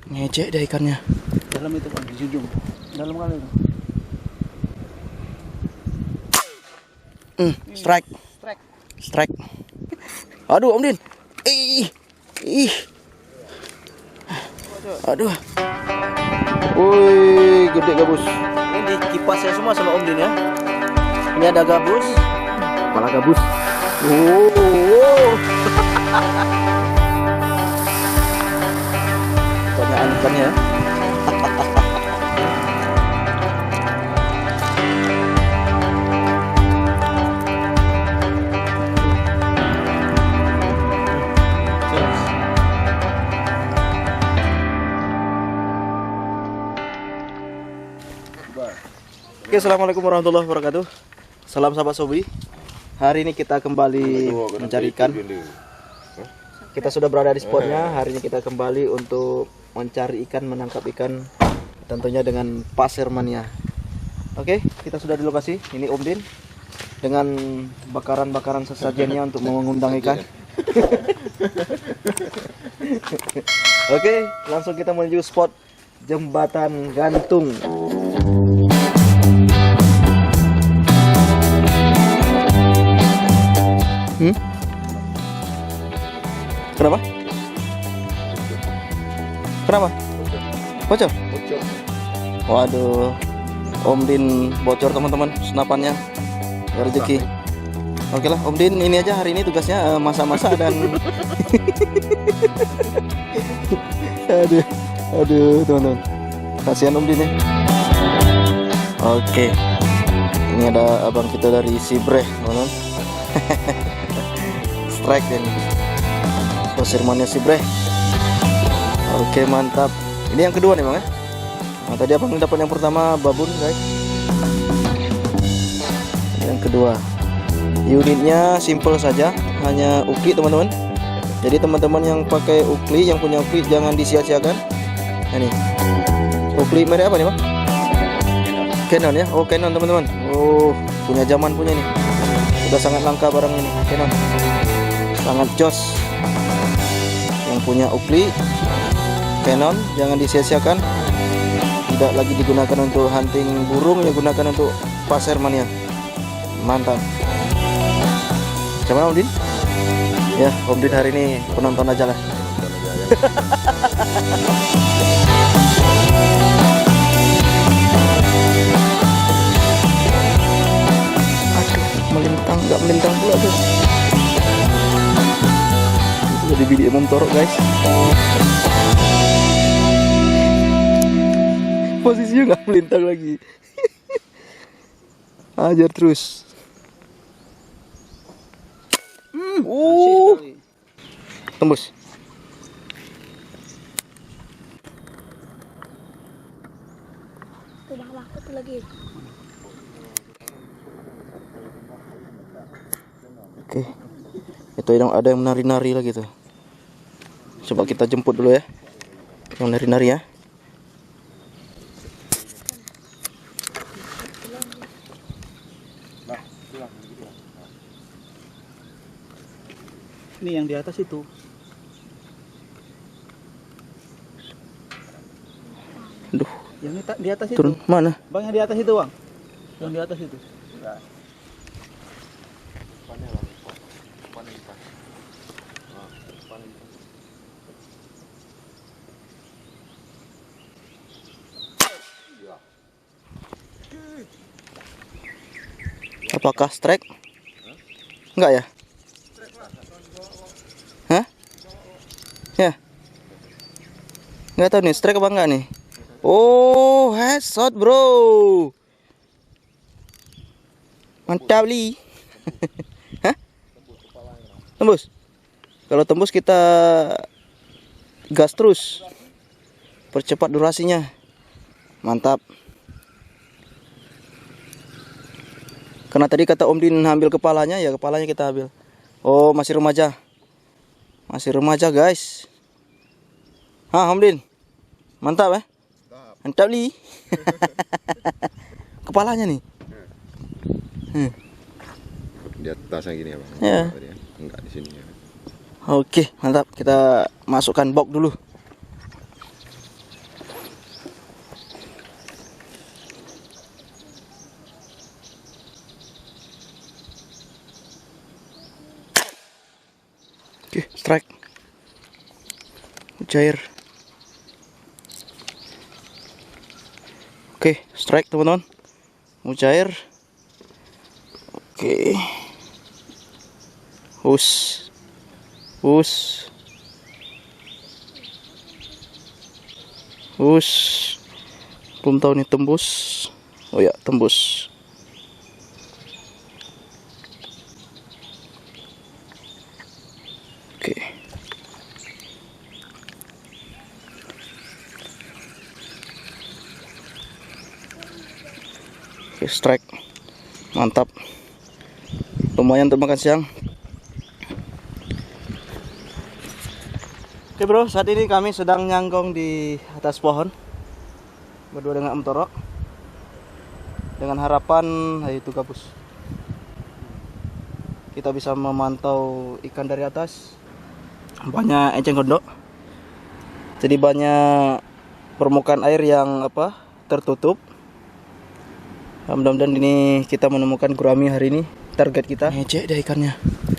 Ngecek deh ikannya. Dalam itu Bang, di ujung. Dalam kali itu. Strike. Strike. Aduh, Om Din. Ih. Aduh. Woi, gede gabus. Ini kipasnya semua sama Om Din ya. Ini ada gabus. Kepala gabus. Banyak ikannya ya. Oke, assalamualaikum warahmatullahi wabarakatuh. Salam sahabat Sobi. Hari ini kita kembali mencari ikan. Kita sudah berada di spotnya. Hari ini kita kembali untuk mencari ikan, menangkap ikan, tentunya dengan pasir mania. Oke, kita sudah di lokasi. Ini Om Din dengan bakaran-bakaran sesajennya untuk mengundang ikan. Oke, langsung kita menuju spot Jembatan Gantung. Kenapa? Kenapa? Bocor? Waduh, Om Din bocor teman-teman senapannya. Ya, rezeki. Oke lah, Om Din ini aja hari ini tugasnya masak-masak dan aduh teman-teman. Kasihan Om Din ya. Oke. Ini ada abang kita dari Sibreh, teman-teman. Strike dan pasir mania Sibreh. Oke, mantap. Ini yang kedua nih Bang ya. Nah, tadi abang dapat yang pertama babon guys. Yang kedua unitnya simple saja, hanya ukli teman-teman. Jadi teman-teman yang pakai ukli, yang punya ukli jangan disia-siakan. Nah, ini ukli merek apa nih Bang? Canon ya. Oh, Canon teman-teman. Oh, punya zaman punya nih. Sudah sangat langka barang ini, Canon. Sangat jos. Yang punya ukli Canon jangan disia-siakan. Tidak lagi digunakan untuk hunting burung, ya gunakan untuk pasir mania. Mantap. Gimana Om Din? Ya, Om Din hari ini penonton aja lah. Aduh, melintang, nggak melintang pula tuh. Jadi video Imam Torok guys. Posisinya nggak melintang lagi. Ajar terus. Tembus. Tuh bawah tuh lagi. Oke. Itu ada yang menari-nari lagi tuh. Coba kita jemput dulu ya. Yang nari-nari ya. Ini yang di atas itu. Aduh, Yang di atas itu. turun mana? Bang, yang di atas itu, Bang. Yang di atas itu. Apakah strike? Enggak ya? Hah? Ya? Nggak tahu nih strike apa enggak nih. Oh, headshot bro. Mantap li. Hah? Tembus? Kalau tembus kita gas terus. Percepat durasinya. Mantap. Karena tadi kata Om Din ambil kepalanya, ya kepalanya kita ambil. Oh, masih remaja. Masih remaja guys. Hah Om Din? Mantap ya? Mantap li. Kepalanya nih. Di atasnya gini ya Bang? Ya. Enggak di sini ya. Oke, mantap. Kita masukkan box dulu. mujair. Oke, strike teman-teman. Mujair. Oke. Hus. Belum tahu nih tembus. Oh ya, tembus. Oke. Oke, strike. Mantap. Lumayan untuk makan siang. Oke bro, saat ini kami sedang nyanggong di atas pohon berdua dengan Om Toro, dengan harapan itu gabus kita bisa memantau ikan dari atas. Banyak eceng gondok, jadi banyak permukaan air yang tertutup. Mudah-mudahan ini kita menemukan gurami hari ini. Target kita ngecek deh ikannya.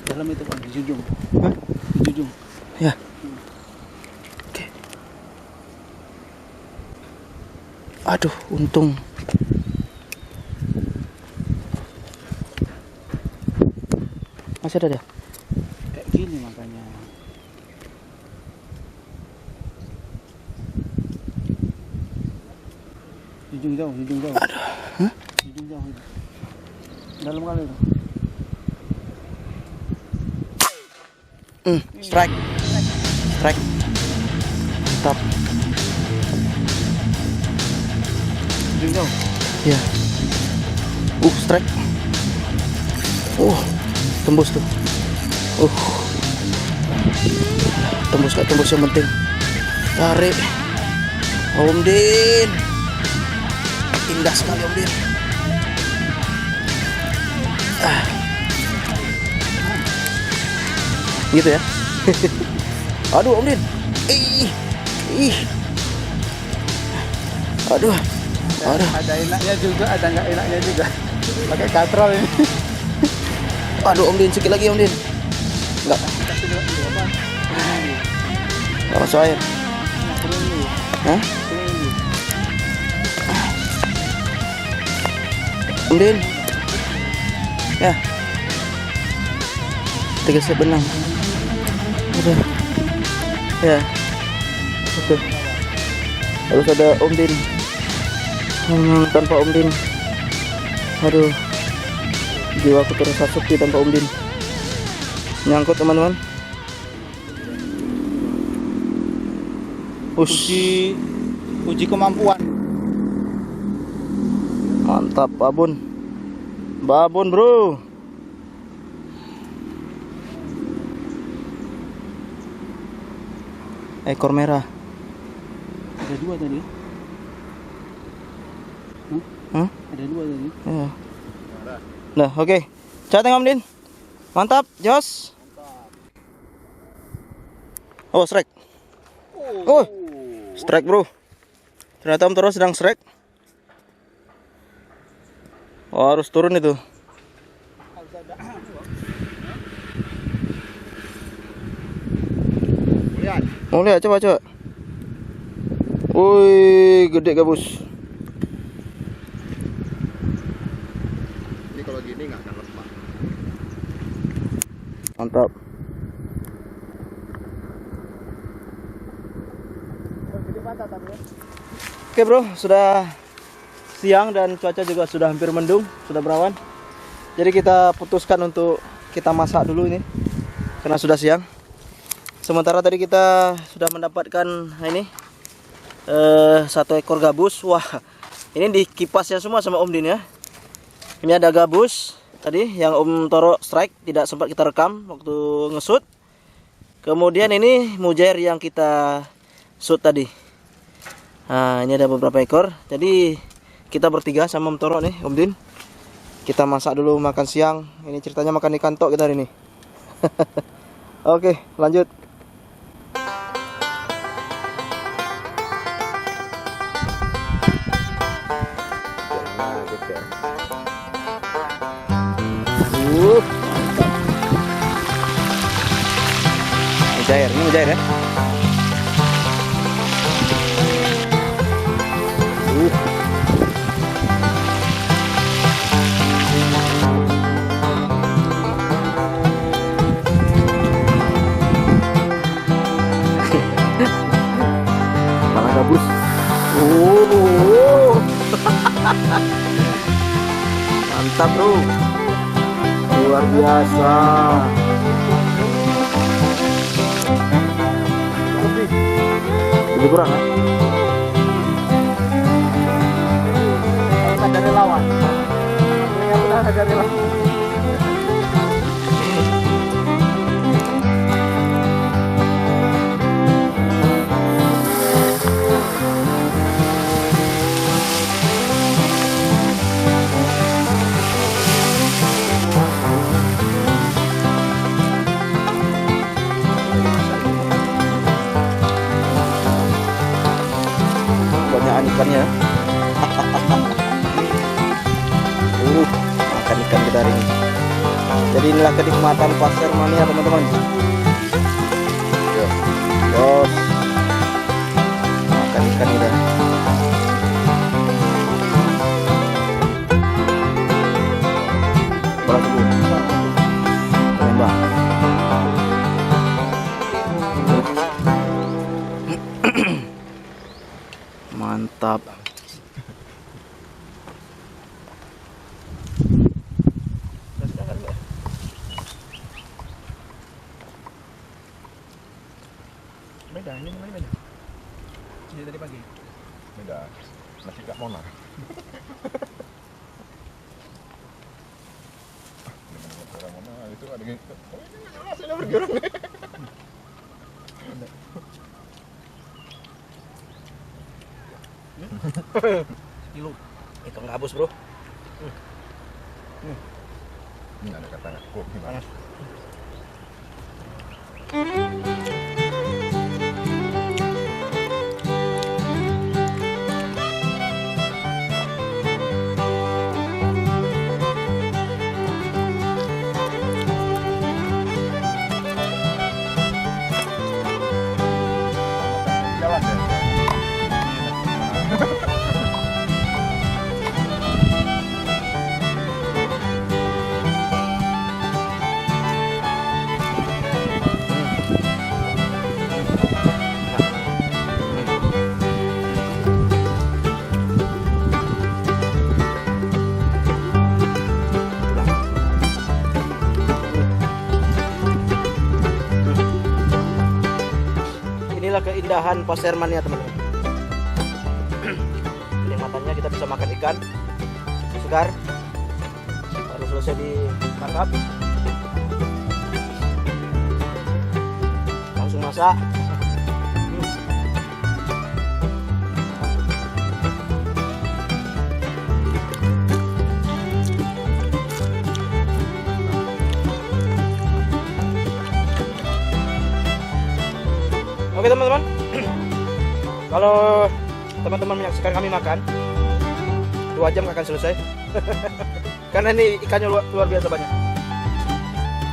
Dalam itu Bang, di ujung. Hah? Di ujung. Ya. Oke. Aduh, untung. Masih ada dia? Kayak gini makanya. Di ujung jauh. Aduh. Hah? Di ujung jauh itu. Dalam kali itu. Strike. Mantap. Di ujung jauh. Ya. Strike. Tembus tuh. Tembus gak tembus yang penting. Tarik. Om Din. Indah sekali Om Din. Gitu ya. Aduh Om Din. Aduh. Ada enaknya juga, ada nggak enaknya juga. Pakai katrol ini. Aduh Om Din, sedikit lagi Om Din. Enggak. Kasih dulu apa? Enggak masuk air. Hah? Om Din. Ya. 3 set benang. Udah. Ya. Oke. Harus ada Om Din. Tanpa Om Din. Aduh. Jiwaku terasa sepi tanpa Om Din. Nyangkut teman-teman. Uji kemampuan. Mantap babon. Babon bro. Ekor merah. Ada 2 tadi. Hah? Ada 2 tadi. Ya. Nah, oke. Coba tengok Om Din. Mantap, Jos. Oh, strike. Oh. Strike, bro. Ternyata Om Toro sedang strike. Oh, harus turun itu. Mau lihat, coba. Wih, gede gabus. Ini kalau gini nggak akan lepas. Mantap. Oke bro, sudah siang dan cuaca juga sudah hampir mendung, sudah berawan. Jadi kita putuskan untuk kita masak dulu ini, karena sudah siang. Sementara tadi kita sudah mendapatkan ini 1 ekor gabus. Wah, ini dikipas ya semua sama Om Din ya. Ini ada gabus tadi yang Om Toro strike, tidak sempat kita rekam waktu ngesut. Kemudian ini mujair yang kita shoot tadi. Nah, ini ada beberapa ekor. Jadi kita bertiga sama Om Toro nih, Om Din. Kita masak dulu makan siang. Ini ceritanya makan ikan tok kita hari ini. Oke, lanjut. Mujair, ini mujair ya. Bus. Oh. Mantap bro. Luar biasa. Lebih kurang kan? Ada relawan. Yang benar ada relawan. Banyak ikannya. Makan ikan kita hari ini. Jadi inilah kenikmatan pasar mania teman-teman. Yos. Makan ikan kita. Berapa dulu? Tembak. Mantap. Beda, ini namanya beda. Ini tadi pagi. Beda. Nasi Kak Mona. Orang Mona itu ada gitu. Oh, ini hasilnya bergerak nih. Kilo. Ikan gabus bro. Ini ada kata kok gimana? Jalan ya. Inilah keindahan pasar mania teman-teman. Kenikmatannya kita bisa makan ikan segar baru selesai ditangkap, langsung masak. Oke teman-teman, kalau teman-teman menyaksikan kami makan 2 jam akan selesai. Karena ini ikannya luar biasa banyak.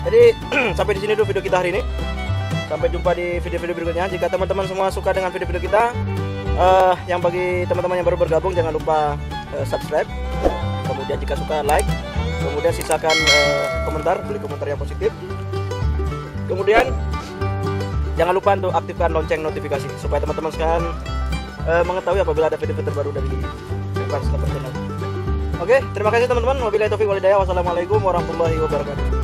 Jadi sampai di sini dulu video kita hari ini. Sampai jumpa di video-video berikutnya. Jika teman-teman semua suka dengan video-video kita, yang bagi teman-teman yang baru bergabung jangan lupa subscribe. Kemudian jika suka like, kemudian sisakan komentar, beri komentar yang positif. Kemudian jangan lupa untuk aktifkan lonceng notifikasi supaya teman-teman sekalian mengetahui apabila ada video terbaru dari Bukan Stopper Channel. Oke, terima kasih teman-teman. Wabillahi taufiq wal hidayah. Wassalamualaikum warahmatullahi wabarakatuh.